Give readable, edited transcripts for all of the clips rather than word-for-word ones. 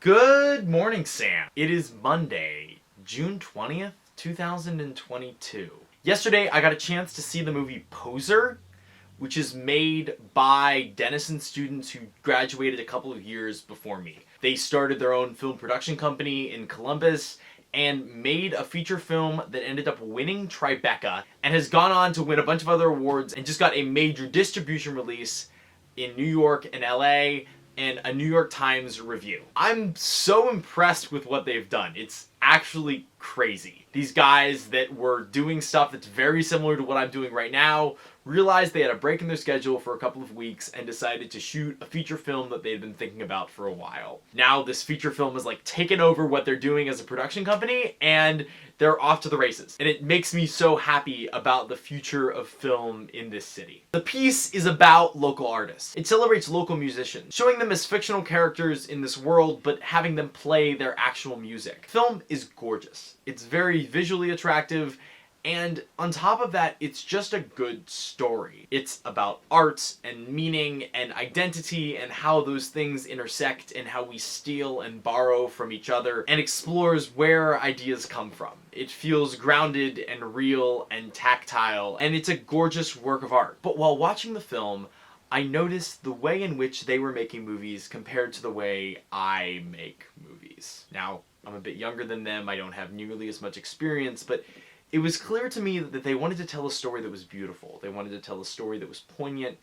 Good morning, Sam. It is Monday, June 20th, 2022. Yesterday, I got a chance to see the movie POSER, which is made by Denison students who graduated a couple of years before me. They started their own film production company in Columbus and made a feature film that ended up winning Tribeca and has gone on to win a bunch of other awards and just got a major distribution release in New York and LA and a New York Times review. I'm so impressed with what they've done. It's actually crazy. These guys that were doing stuff that's very similar to what I'm doing right now realized they had a break in their schedule for a couple of weeks and decided to shoot a feature film that they'd been thinking about for a while. Now this feature film has taken over what they're doing as a production company and they're off to the races. And it makes me so happy about the future of film in this city. The piece is about local artists. It celebrates local musicians, showing them as fictional characters in this world but having them play their actual music. Film is gorgeous. It's very visually attractive, and on top of that, it's just a good story. It's about art and meaning and identity and how those things intersect and how we steal and borrow from each other, and explores where ideas come from. It feels grounded and real and tactile, and it's a gorgeous work of art. But while watching the film, I noticed the way in which they were making movies compared to the way I make movies. Now, I'm a bit younger than them, I don't have nearly as much experience, but it was clear to me that they wanted to tell a story that was beautiful. They wanted to tell a story that was poignant.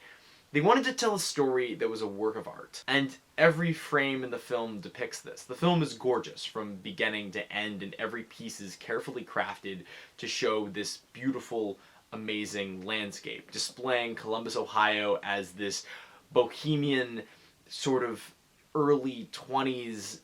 They wanted to tell a story that was a work of art. And every frame in the film depicts this. The film is gorgeous from beginning to end, and every piece is carefully crafted to show this beautiful, amazing landscape, displaying Columbus, Ohio as this bohemian, sort of early 20s,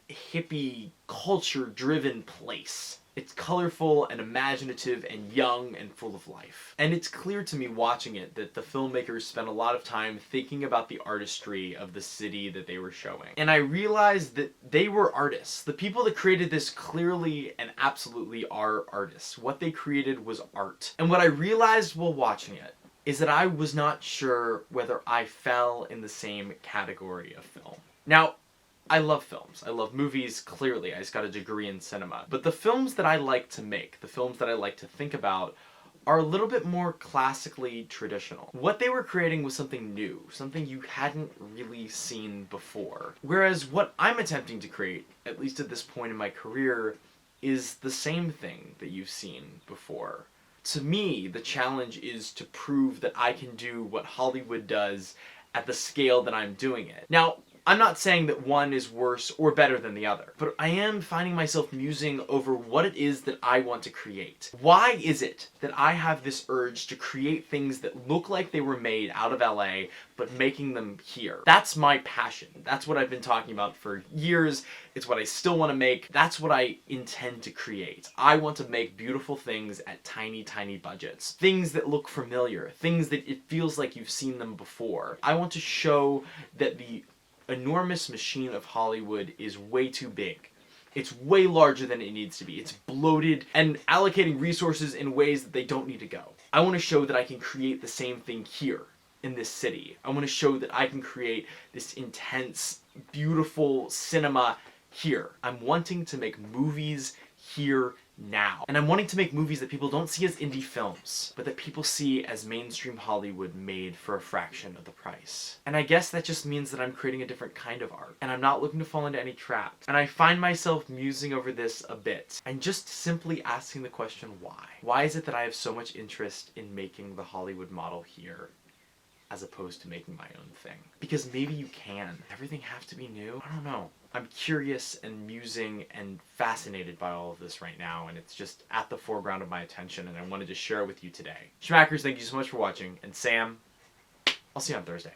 hippie, culture-driven place. It's colorful and imaginative and young and full of life. And it's clear to me watching it that the filmmakers spent a lot of time thinking about the artistry of the city that they were showing. And I realized that they were artists. The people that created this clearly and absolutely are artists. What they created was art. And what I realized while watching it is that I was not sure whether I fell in the same category of film. Now, I love films. I love movies, clearly. I just got a degree in cinema. But the films that I like to make, the films that I like to think about, are a little bit more classically traditional. What they were creating was something new, something you hadn't really seen before. Whereas what I'm attempting to create, at least at this point in my career, is the same thing that you've seen before. To me, the challenge is to prove that I can do what Hollywood does at the scale that I'm doing it. Now, I'm not saying that one is worse or better than the other, but I am finding myself musing over what it is that I want to create. Why is it that I have this urge to create things that look like they were made out of LA, but making them here? That's my passion. That's what I've been talking about for years. It's what I still want to make. That's what I intend to create. I want to make beautiful things at tiny, tiny budgets. Things that look familiar. Things that it feels like you've seen them before. I want to show that the enormous machine of Hollywood is way too big. It's way larger than it needs to be. It's bloated and allocating resources in ways that they don't need to go. I want to show that I can create the same thing here in this city. I want to show that I can create this intense, beautiful cinema here. I'm wanting to make movies here now. And I'm wanting to make movies that people don't see as indie films, but that people see as mainstream Hollywood made for a fraction of the price. And I guess that just means that I'm creating a different kind of art, and I'm not looking to fall into any traps. And I find myself musing over this a bit, and just simply asking the question, why? Why is it that I have so much interest in making the Hollywood model here, as opposed to making my own thing? Because maybe you can. Everything have to be new? I don't know. I'm curious and musing and fascinated by all of this right now, and it's just at the foreground of my attention, and I wanted to share it with you today. Schmackers, thank you so much for watching, and Sam, I'll see you on Thursday.